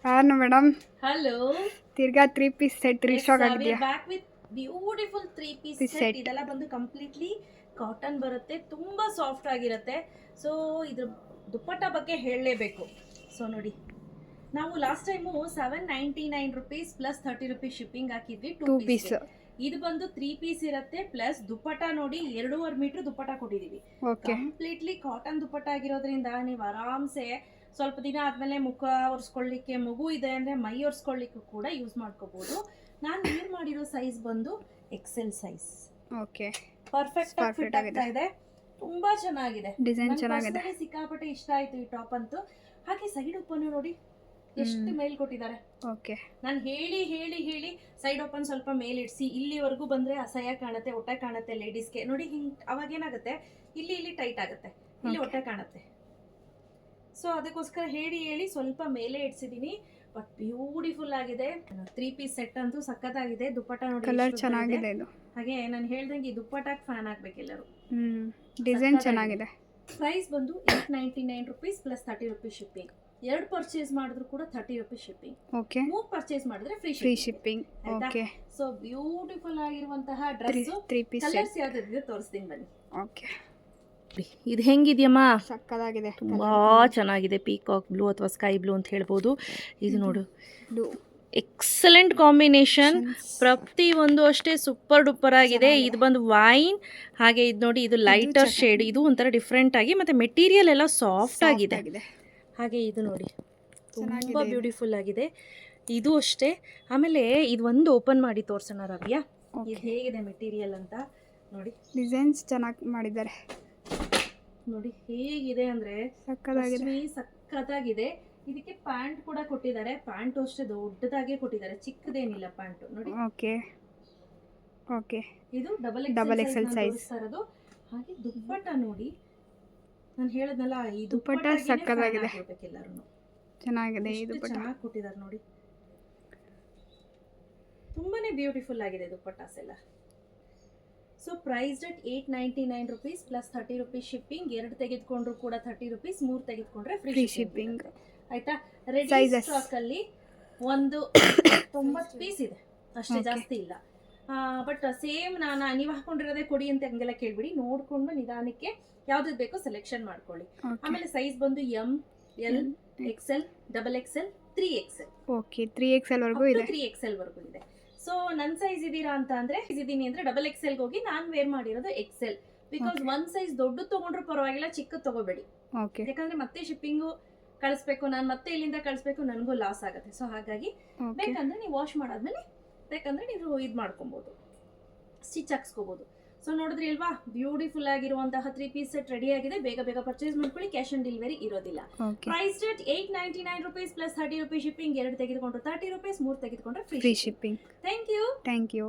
ಯಾರು madam hello, ತಿರ್ಗಾ 3 piece set restock ಆಗಿದೆಯಾ? Back with beautiful 3 piece set. ಇದೆಲ್ಲ ಬಂದು ಕಂಪ್ಲೀಟ್ಲಿ ಕಾಟನ್ ಬರುತ್ತೆ, ತುಂಬಾ ಸಾಫ್ಟ್ ಆಗಿರುತ್ತೆ. ಸೊ ಇದ್ರ ದುಪ್ಪಟ್ಟ ಬಗ್ಗೆ ಹೇಳಲೇಬೇಕು. ಸೊ ನೋಡಿ, ನಾವು last time 799 rupees plus 30 rupees shipping ಹಾಕಿದ್ವಿ 2 ಪೀಸ್. ಇದು ಬಂದು 3 ಪೀಸ್ ಇರುತ್ತೆ ಪ್ಲಸ್ ದುಪ್ಪಟ್ಟ ನೋಡಿ 2.5 ಮೀಟರ್ ದುಪ್ಪಟ್ಟ ಕೊಟ್ಟಿದೀವಿ. ಕಂಪ್ಲೀಟ್ಲಿ ಕಾಟನ್ ದುಪ್ಪಟ್ಟ ಆಗಿರೋದ್ರಿಂದ ನೀವು ಆರಾಮ್ಸೆ ಸ್ವಲ್ಪ ದಿನ ಆದ್ಮೇಲೆ ಮುಖ ಒರೆಸ್ಕೊಳ್ಳಿಕ್ಕೆ, ಮಗು ಇದೆ ಅಂದ್ರೆ ಮೈ ಒರೆಸ್ಕೊಳ್ಳಿಕ್ಕೂ ಕೂಡ ಯೂಸ್ ಮಾಡ್ಕೋಬಹುದು. ನಾನು ಯೂಸ್ ಮಾಡಿರೋ ಸೈಜ್ ಬಂದು XL size. Okay, perfect fit ಆಗ್ತಾ ಇದೆ, ತುಂಬಾ ಚೆನ್ನಾಗಿದೆ. ಡಿಸೈನ್ ಚೆನ್ನಾಗಿದೆ, ಸಿಕ್ಕಾಪಟ್ಟೆ ಇಷ್ಟ ಆಯ್ತು ಈ ಟಾಪ್ ಅಂತೂ. ಹಾಗೆ ಸೈಡ್ ಓಪನ್ ನೋಡಿ ಎಷ್ಟು ಮೇಲ್ ಕೊಟ್ಟಿದ್ದಾರೆ. ಓಕೆ, ನಾನು ಹೇಳಿ ಹೇಳಿ ಹೇಳಿ ಸೈಡ್ ಓಪನ್ ಸ್ವಲ್ಪ ಮೇಲ್ ಇಡ್ಸಿ, ಇಲ್ಲಿವರೆಗೂ ಬಂದ್ರೆ ಅಸಹ್ಯ ಕಾಣುತ್ತೆ, ಹೊಟ್ಟೆ ಕಾಣುತ್ತೆ ಲೇಡೀಸ್ಗೆ. ನೋಡಿ ಹಿಂಗ್ ಅವಾಗ ಏನಾಗುತ್ತೆ, ಇಲ್ಲಿ ಟೈಟ್ ಆಗುತ್ತೆ, ಇಲ್ಲಿ ಹೊಟ್ಟೆ ಕಾಣುತ್ತೆ. ಸೊ ಅದಕ್ಕೋಸ್ಕರ ಹೇಳಿ ಹೇಳಿ ಸ್ವಲ್ಪ ಮೇಲೆ ಇಡ್ಸಿದೀನಿ. ಬಟ್ ಬ್ಯೂಟಿಫುಲ್ ಆಗಿದೆ. 3 ಪೀಸ್ ಸೆಟ್ ಅಂತೂ ಸಖತ್ತಾಗಿದೆ. ದುಪ್ಪಟ್ಟ ನೋಡಿ ಕಲರ್ ಚೆನ್ನಾಗಿದೆ ಇದು. ಹಾಗೆ ನಾನು ಹೇಳ್ದಂಗೆ ಈ ದುಪ್ಪಟ್ಟಕ್ಕೆ ಫ್ಯಾನ್ ಆಗ್ಬೇಕು ಎಲ್ಲರೂ. ಡಿಸೈನ್ ಚೆನ್ನಾಗಿದೆ. ಪ್ರೈಸ್ ಬಂದು 899 rupees plus 30 rupees shipping. 2 purchase ಮಾಡಿದ್ರು ಕೂಡ 30 ರುಪೀಸ್ ಶಿಪ್ಪಿಂಗ್. ಓಕೆ, 3 ಪರ್ಚೇಸ್ ಮಾಡಿದ್ರೆ free shipping. Okay, so beautiful ಆಗಿರುವಂತಹ ಡ್ರೆಸ್ 3 ಪೀಸ್ ಕಲರ್ಸ್ ಯಾವ್ದಿದೆ ತೋರಿಸ್ತೀನಿ ಬನ್ನಿ. ಓಕೆ, ಇದು ಹೆಂಗಿದೆಯಮ್ಮ? ಸಕ್ಕತ್ತಾಗಿದೆ, ತುಂಬಾ ಚೆನ್ನಾಗಿದೆ. ಪೀಕಾಕ್ ಬ್ಲೂ ಅಥವಾ ಸ್ಕೈ ಬ್ಲೂ ಅಂತ ಹೇಳ್ಬೋದು. ಇದು ನೋಡು, ಬ್ಲೂ ಎಕ್ಸಲೆಂಟ್ ಕಾಂಬಿನೇಷನ್. ಪ್ರತಿ ಒಂದು ಅಷ್ಟೇ ಸೂಪರ್ ಡೂಪರ್ ಆಗಿದೆ. ಇದು ಬಂದು ವೈನ್, ಹಾಗೆ ಇದು ನೋಡಿ ಇದು ಲೈಟರ್ ಶೇಡ್. ಇದು ಒಂಥರ ಡಿಫ್ರೆಂಟ್ ಆಗಿ, ಮತ್ತೆ ಮೆಟೀರಿಯಲ್ ಎಲ್ಲ ಸಾಫ್ಟ್ ಆಗಿದೆ. ಹಾಗೆ ಇದು ನೋಡಿ ತುಂಬಾ ಬ್ಯೂಟಿಫುಲ್ ಆಗಿದೆ. ಇದು ಅಷ್ಟೇ. ಆಮೇಲೆ ಇದು ಒಂದು ಓಪನ್ ಮಾಡಿ ತೋರ್ಸೋಣ ರವ್ಯಾ, ಇದು ಹೇಗಿದೆ ಮೆಟೀರಿಯಲ್ ಅಂತ ನೋಡಿ. ಡಿಸೈನ್ಸ್ ಚೆನ್ನಾಗಿ ಮಾಡಿದ್ದಾರೆ ನೋಡಿ ಹೇಗಿದೆ ಅಂದ್ರೆ ಸಕ್ಕತ್ತಾಗಿದೆ. ಇದಕ್ಕೆ ಪ್ಯಾಂಟ್ ಕೂಡ ಕೊಟ್ಟಿದ್ದಾರೆ. ಪ್ಯಾಂಟ್ ಅಷ್ಟೇ ದೊಡ್ಡದಾಗೆ ಕೊಟ್ಟಿದ್ದಾರೆ, ಚಿಕ್ಕದೇನಿಲ್ಲ ಪ್ಯಾಂಟ್ ನೋಡಿ. ಓಕೆ ಓಕೆ, ಇದು ಡಬಲ್ ಎಕ್ಸೆಲ್ ಸೈಜ್ ಇರೋದು. ಹಾಗೆ ದುಪ್ಪಟ್ಟ ನೋಡಿ, ನಾನು ಹೇಳದ್ನಲ್ಲ ಈ ದುಪ್ಪಟ್ಟ ಸಕ್ಕತ್ತಾಗಿದೆ, ಎಲ್ಲರೂ ಚೆನ್ನಾಗಿದೆ. ಇದು ಚೆನ್ನಾಗಿ ಕೊಟ್ಟಿದ್ದಾರೆ ನೋಡಿ, ತುಂಬಾನೇ ಬ್ಯೂಟಿಫುಲ್ ಆಗಿದೆ ದುಪ್ಪಟ್ಟಾಸ್ ಎಲ್ಲ. So price rate 899 rupees plus 30 rupees shipping. 2 ತೆಗೆದುಕೊಂಡ್ರು ಕೂಡ 30 ರುಪೀಸ್, 3 ತೆಗೆದುಕೊಂಡ್ರೆ ಫ್ರೀ ಶಿಪ್ಪಿಂಗ್. ಆಯ್ತಾ? ರೆಡಿ ಸ್ಟಾಕ್ ಅಲ್ಲಿ ಒಂದು 90 ಪೀಸ್ ಇದೆ ಅಷ್ಟೇ, ಜಾಸ್ತಿ ಇಲ್ಲ. ಬಟ್ ಸೇಮ್ ನೀವು ಹಾಕೊಂಡಿರೋದೇ ಕೊಡಿ ಅಂತ ಹಂಗೆಲ್ಲ ಕೇಳ್ಬಿಡಿ, ನೋಡ್ಕೊಂಡು ನಿಧಾನಕ್ಕೆ ಯಾವ್ದು ಬೇಕೋ ಸೆಲೆಕ್ಷನ್ ಮಾಡ್ಕೊಳ್ಳಿ. ಆಮೇಲೆ ಸೈಜ್ ಬಂದು M, L, XL, double XL, 3XL. Okay, 3XL ವರೆಗೂ ಇದೆ. 3XL ವರೆಗೂ ಇದೆ. ಸೊ ನನ್ನ ಸೈಜ್ ಇದೀರಾ ಅಂತ ಅಂದ್ರೆ ಇದೀನಿ ಅಂದ್ರೆ ಡಬಲ್ ಎಕ್ಸೆಲ್ಗೆ ಹೋಗಿ. ನಾನು ವೇರ್ ಮಾಡಿರೋದು ಎಕ್ಸೆಲ್. ಬಿಕಾಸ್ ಒಂದ್ ಸೈಜ್ ದೊಡ್ಡ ತಗೊಂಡ್ರು ಪರವಾಗಿಲ್ಲ, ಚಿಕ್ಕ ತಗೋಬೇಡಿ. ಯಾಕಂದ್ರೆ ಮತ್ತೆ ಶಿಪ್ಪಿಂಗು ಕಳಿಸ್ಬೇಕು, ನಾನು ಮತ್ತೆ ಇಲ್ಲಿಂದ ಕಳಿಸ್ಬೇಕು, ನನಗೂ ಲಾಸ್ ಆಗುತ್ತೆ. ಸೊ ಹಾಗಾಗಿ ಬೇಕಂದ್ರೆ ನೀವು ವಾಶ್ ಮಾಡಾದ್ಮೇಲೆ ಬೇಕಂದ್ರೆ ನೀವು ಇದು ಮಾಡ್ಕೊಬಹುದು, ಸ್ಟಿಚ್ ಹಾಕ್ಸ್ಕೋಬಹುದು. ಸೊ ನೋಡಿದ್ರಿ ಅಲ್ವಾ, ಬ್ಯೂಟಿಫುಲ್ ಆಗಿರುವಂತಹ 3 ಪೀಸ್ ಸೆಟ್ ರೆಡಿ ಆಗಿದೆ. ಬೇಗ ಬೇಗ ಪರ್ಚೇಸ್ ಮಾಡ್ಕೊಳ್ಳಿ, ಕ್ಯಾಶ್ ಆನ್ ಡೆಲಿವರಿ ಇರೋದಿಲ್ಲ. Price rate 899 rupees plus 30 rupees shipping. 2 ತೆಗೆದುಕೊಂಡ್ರು 30 ರುಪೀಸ್, 3 ತೆಗೆದುಕೊಂಡ್ರೆ ಫ್ರೀ ಶಿಪ್ಪಿಂಗ್. Thank you.